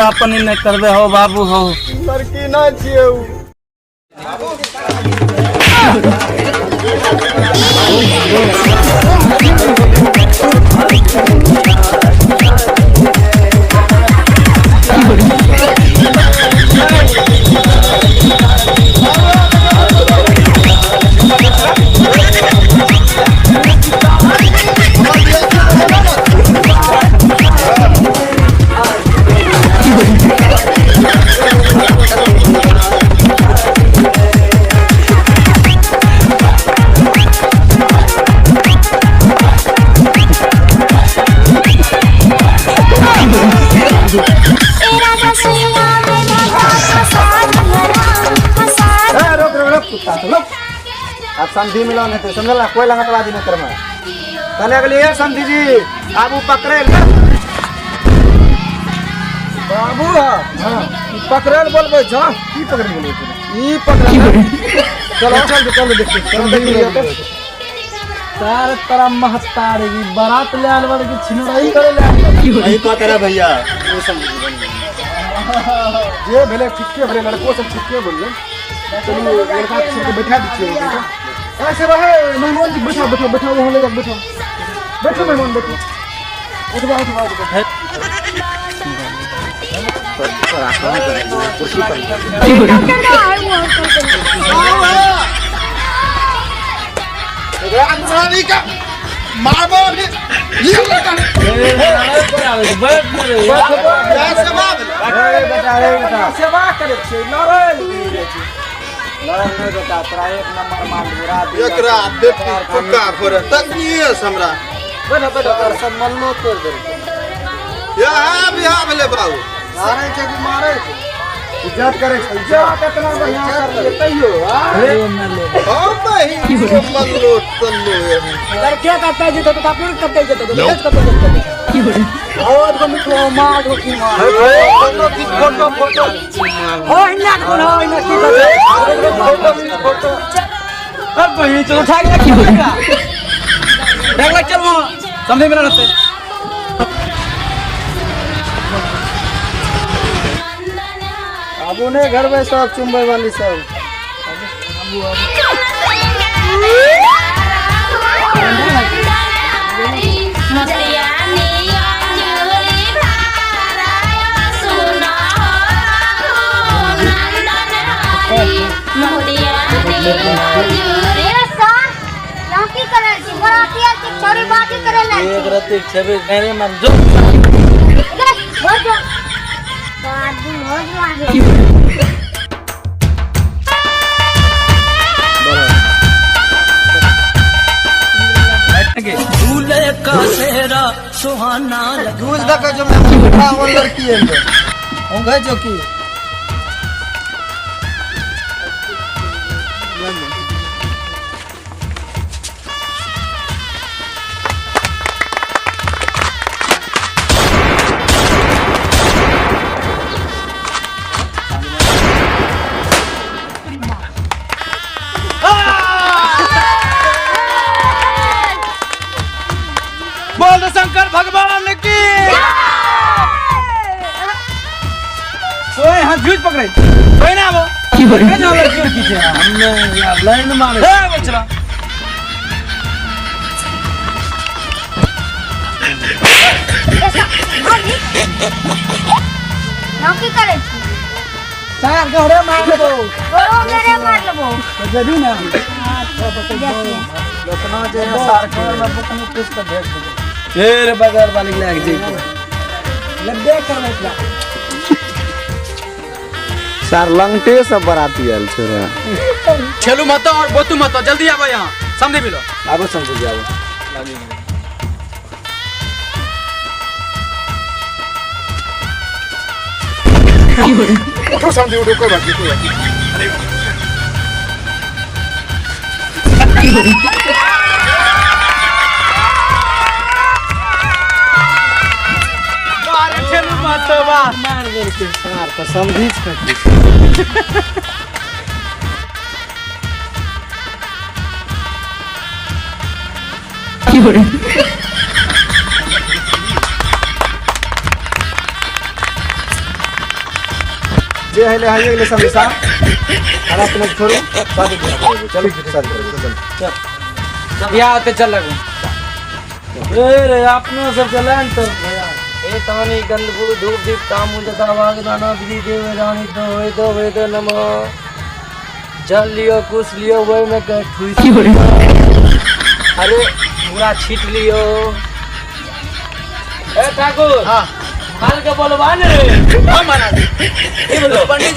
अपन ही नहीं कर दे हो बाबू हो लड़की ना छिए आप समझी मिलो नहीं समझल ना कोई लगत बाजी नहीं करना तने के लिए समझी जी आप पकड़े बाबू हां पकड़ल बोलबे जा की पकड़ बोले ई पकड़ चलो चल देखते चल देखिए सार तरह महतारे की बारात ले आल वाले की छिनराई करे ले नहीं को तेरा भैया ये समझी ये भले ठिके भले लड़कों सब ठिके बोल चलो लड़का सबको बैठा दीजिए ऐसे रहे मेहमान जी बैठा वहां ले जाओ बैठो मेहमान बैठो उठवा कुर्सी पर का मारबो ये लड़का बेटा सेवा करे छे नारायण नहीं बेटा तोरा एक नंबर माल मेरा एकरा बेटी पक्का फोरे तकनीय हमरा बेटा सब मल्लो तोड़ दे या बिहार भेले बाबू मारे के कि मारे इज्जत करे इज्जत कितना बढ़िया कर लेतैयो अरे ओ भाई मल्लो तल्लो अगर क्या करता है तो काफी करते जतो लेस करते की बोले और को मिलो मार को की मार फोटो हो इना की फोटो अब भाई चलो उठा के की बोलेगा देख ले चल वो समझे मेरा रहते अबू ने घर में सब चुंबे वाली सब एक रत्ती छबे मेरे मन जो दूल्हे का चेहरा सुहाना दूध का जो मैं वो लड़की है होगा जो की बोल शंकर भगवान की ओए हाथ झूठ पकड़े कोई ना वो की बोल के ना लड़की के पीछे हमने यार लाइन मारे ए बचरा नौकी करे सार घरे मार लेबो ओ घरे मार लेबो जदी ना लखनऊ जे सार घर में बुकनी पीस के भेज दे फिर बाजार वाली लाग जी लड्डे करवे ला सार लंगटे सब बराती आयल छोरा छेलू मत और बोतू मत जल्दी आबो यहां समझे मिलो आबो समझ जाओ उठो समझे उठो कोई बात नहीं मार सार तो समझी जे है ले हाई ले सब हिसाब और अपने छोड़ो शादी करो चलो शादी करो चल बियाह होते चल लगो रे अपनो सब चलन तो भैया ए तानी गंधपू धूप दीप तामू जता वागदाना विधि देव रानी तो वे दो नमः जल लियो कुछ लियो वही में ठुई अरे पूरा छीट लियो ए ठाकुर हां काल के बोलबा ने रे हां माना की बोलो पंडित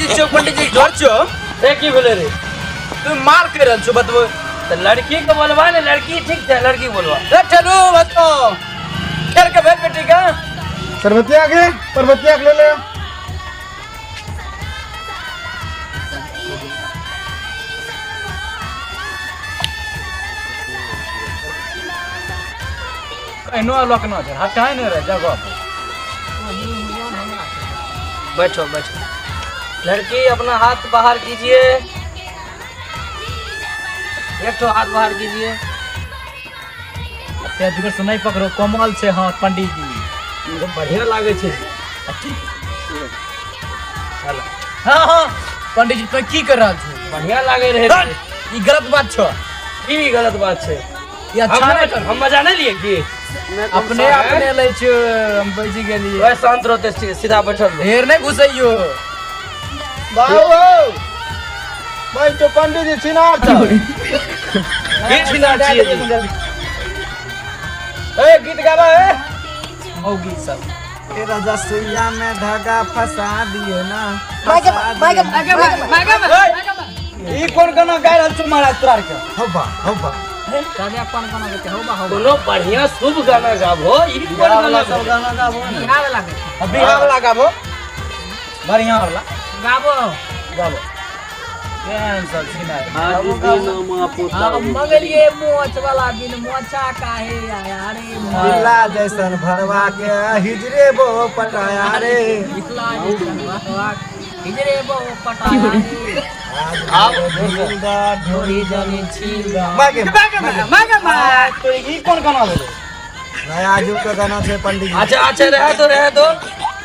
जी जोर छो ए की बोले रे तू मार के रहल छो बतबो तो लड़की के बोलबा ने लड़की ठीक है लड़की बोलबा ए चलो बतो खेल के भेज बेटी का पर्वतिया के ले ले इनो लॉक ना है हाथ काहे न रे जगह बैठो लड़की अपना हाथ बाहर कीजिए एक तो हाथ बाहर कीजिए तेजगर से नहीं पकड़ो कोमल से हाथ पंडित जी एकदम बढ़िया लागे छे चलो हां पंडित जी तो की कर रहल छी बढ़िया लागे रहे ई गलत बात छ ई गलत बात छे ये अच्छा नहीं हम मजा नहीं लिए की अपने ले छ हम बैठी गेली ओए शांत रहते सीधा बैठल ढेर नहीं घुसैयो बाबू भाई तो पंडित जी छिनार था गीत छिनार छिए ए गीत गावा ए ओ गीत सब तेरा रसोईया में धागा फंसा दियो ना ई कौन गाना गा रहल छ महाराज तोरा के हब्बा काजा कौन गाना गाते हो कोनो बढ़िया शुभ गाना गाबो ई कौन गाना गाबो बिहार वाला बिहार वाला गाबो बढ़िया वाला गाबो केन सब छिना मगलिए मोच वाला बिन मोचा काहे आया रे दिला जैसन भरवा के हिजरे बो पटाया रे दिला जैसन भरवा हिजरे बो पटाया रे आप ढोरी जानी छीलगा मागे तो ई कौन गाना भेले नया जुग का गाना छे पंडित जी अच्छा रहे तो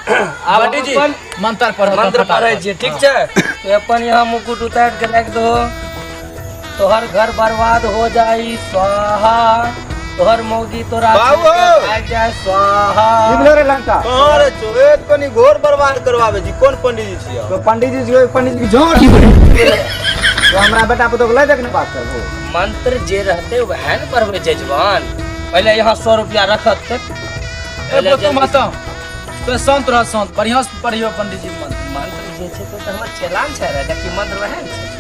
पंडित जी मंत्र पढ़े छी ठीक छे तो अपन यहाँ मुकुट उतार के रख दो तोहर घर बर्बाद हो जाई स्वाहा तोहर मौगी तोरा आ जाए स्वाहा निकलो रे लंका अरे चोरेत कनी घोर बर्बाद करवावे जी कौन पंडित जी छिया तो पंडित जी जोर तो हमरा बेटा पुतो को ले देख ने बात करबो मंत्र जे रहते वह न पढ़वे जजमान पहले यहाँ 100 रुपया रखत ए तो माता तो शांत रह शांत बढ़िया से पढ़ियो पंडित जी मंत्र जे छे तो हमर चलान छै रे देखि मंत्र वह छै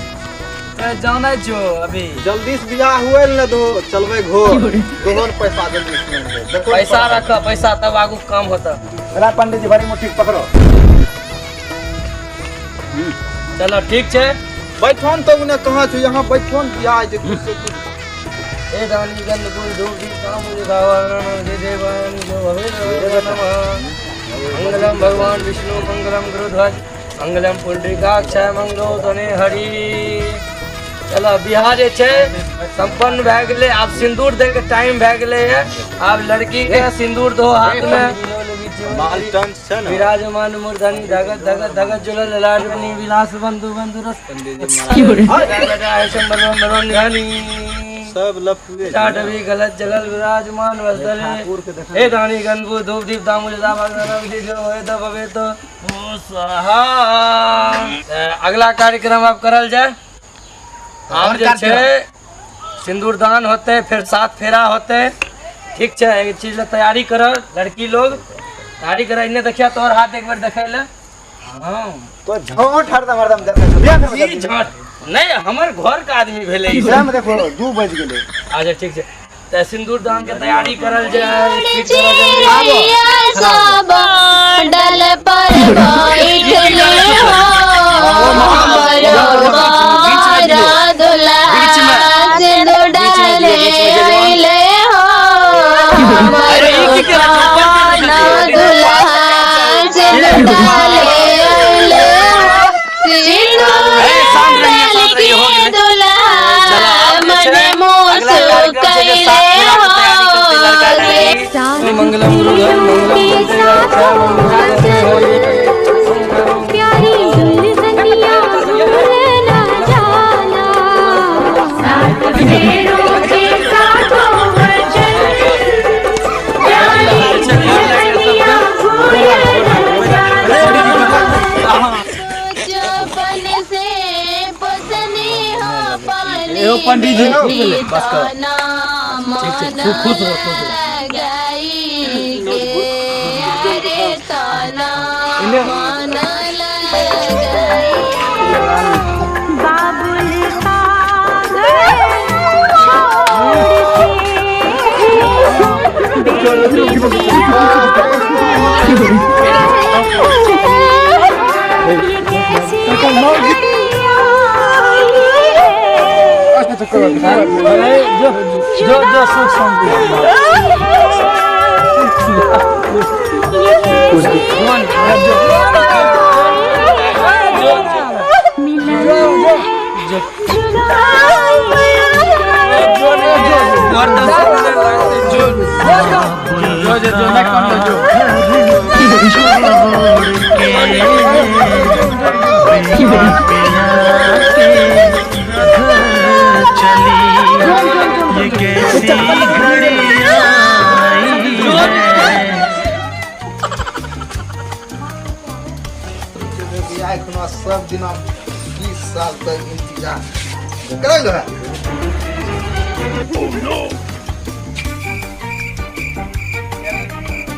ते जानै छो अभी जल्दी से बियाह हुए न दो चलवे घोर दोहन पैसा जल्दी से दे पैसा रख पैसा तब आगू काम होता अरे पंडित जी बड़ी मुट्ठी पकड़ो चलो ठीक छे बैठन तो उन्हें कहां छ यहां बैठन बियाह जे कुछ से कुछ ए दानी गंध गुल धूप दीप काम गावन जय देवान जो हवे नमः मंगलम भगवान विष्णु मंगलम गुरुध्वज मंगलम पुंडरीकाक्ष मंगलो तने हरि चलो बिहार जे छे संपन्न भए गेले आब सिंदूर दे के टाइम भए गेले है आब लड़की के सिंदूर दो हाथ में मालटन छ न विराजमान मूर्धनि धगत धगत धगत जुलल लाडनी विलास बंधु बंधु रस पंडित जी सब लफुए टाटवी गलत जगल विराजमान वसदले ए दानी गंधपू धूप दीप दामू जदा भगवान विधि जो होए तब भवे तो ओ स्वाहा अगला कार्यक्रम अब करल जाए और जे छे सिंदूर दान होते फिर 7 फेरा होते ठीक छे एक चीज ले तैयारी कर लड़की लोग तैयारी कर इने देखिया तोर हाथ एक बार देखै ले हां तो झोंट हरदम हरदम देखै ई झट नहीं हमर घर का आदमी भेले ई इधर में देखो 2 बज गेले अच्छा ठीक छे त सिंदूर दान के तैयारी करल जाए स्पीड करो जल्दी सब डल पर बैठले हो बरोबर दुल्हा सिंदूर डाले ले हो अरे ई की ना दुल्हा सिंदूर डाले ले सिंदूर डाले दुल्हा मन मोस कैले हो हेलो पंडित जी बस करो खुश हो जो सुख शांति ये कैसी घड़ियां आई हैं। सब दिन 20 साल तक इंतजार कर रहा है।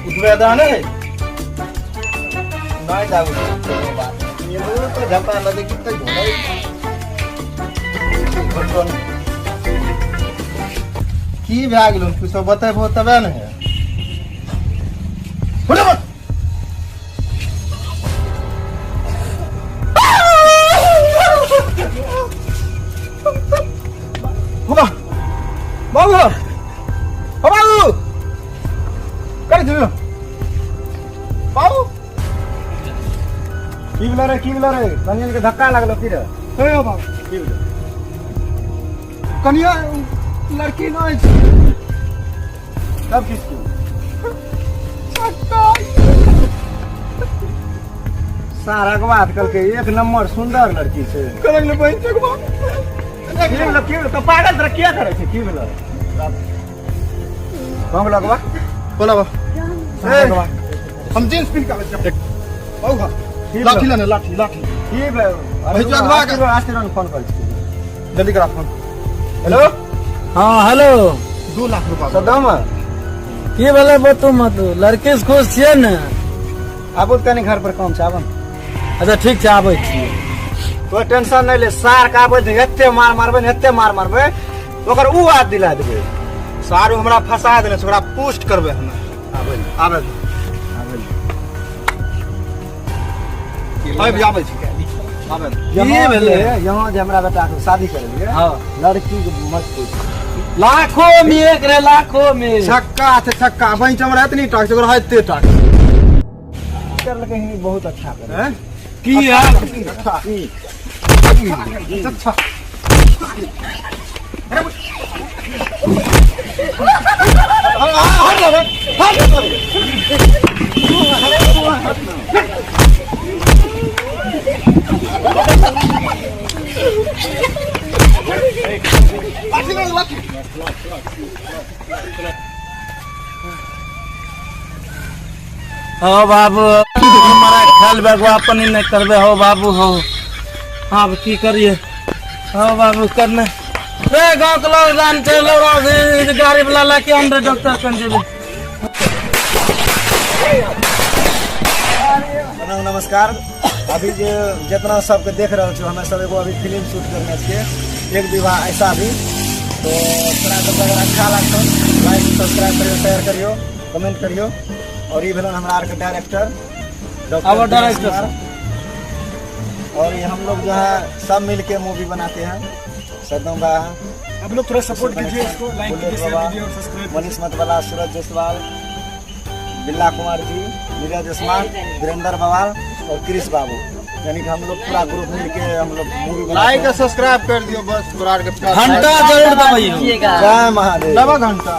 उद्वेदान है नहीं जाऊ ये तो झपा लगे कितना घोड़ा की भए गेलो कुछ बतेबो तबे ने है फटाफट बाबू बाबू कर दियो बाबू की बोला रे कनिया के धक्का लागलो फिर हे बाबू की बोला कनिया लड़की नहीं सब किसकी सारा को बात करके एक नंबर सुंदर लड़की से करल बहन के बात की तो पागल तरह क्या करे छे की बोला कौन लगवा बोला बा हम जींस पहन के औगा लाठी लाने लाठी की भेजो अगवा के आशीर्वाद फोन कर जल्दी करा फोन हेलो हाँ हेलो 2 लाख रुपया सदाम की बोले वो तुम लड़के से खुश छियै ने आबो कनी घर पर काम छै आबो अच्छा ठीक छै आबै छियै कोई टेंशन नहीं ले सार का आबे एते मार मारबे एते मार मारबे ओकर उ याद दिला देबे सारू हमरा फसा देने ओकरा पोस्ट करबे हम आबे आबे आबे छी आबे की भेले यहां जे हमरा बेटा के शादी करलिए हां लड़की के मत पूछ लाखों में एक रे लाखों में छक्का थे छक्का वहीं चमड़ा इतनी टाक ओकरा हते टाक कर लगे ही बहुत अच्छा करे हैं की है अच्छा हो बाबू हमारा ख्याल बैगवा अपन ही नहीं करबे हो बाबू हो हाँ की करिए हो बाबू करने रे गांव के लोग जान चलो गाड़ी वाला लाके अंदर डॉक्टर कन जेबे नमस्कार अभी जो जितना सबके देख रहे हो हमें सब एगो अभी फिल्म शूट करने के एक विवाह ऐसा भी तो तोरा सब अगर अच्छा लगता लाइक सब्सक्राइब करियो शेयर करियो कमेंट करियो और ये भेलन हमारा के डायरेक्टर अब डायरेक्टर और ये हम लोग जो है सब मिलके मूवी बनाते हैं सदम बा आप लोग थोड़ा सपोर्ट कीजिए इसको लाइक कीजिए शेयर कीजिए और सब्सक्राइब मनीष मतवाला सूरज जायसवाल बिल्ला कुमार जी नीरज उस्मान वीरेंद्र बवाल और कृष बाबू यानी कि हम लोग पूरा ग्रुप मिलके हम लोग मूवी लाइक और सब्सक्राइब कर दियो बस घंटा जरूर दबाइए जय महादेव दबा घंटा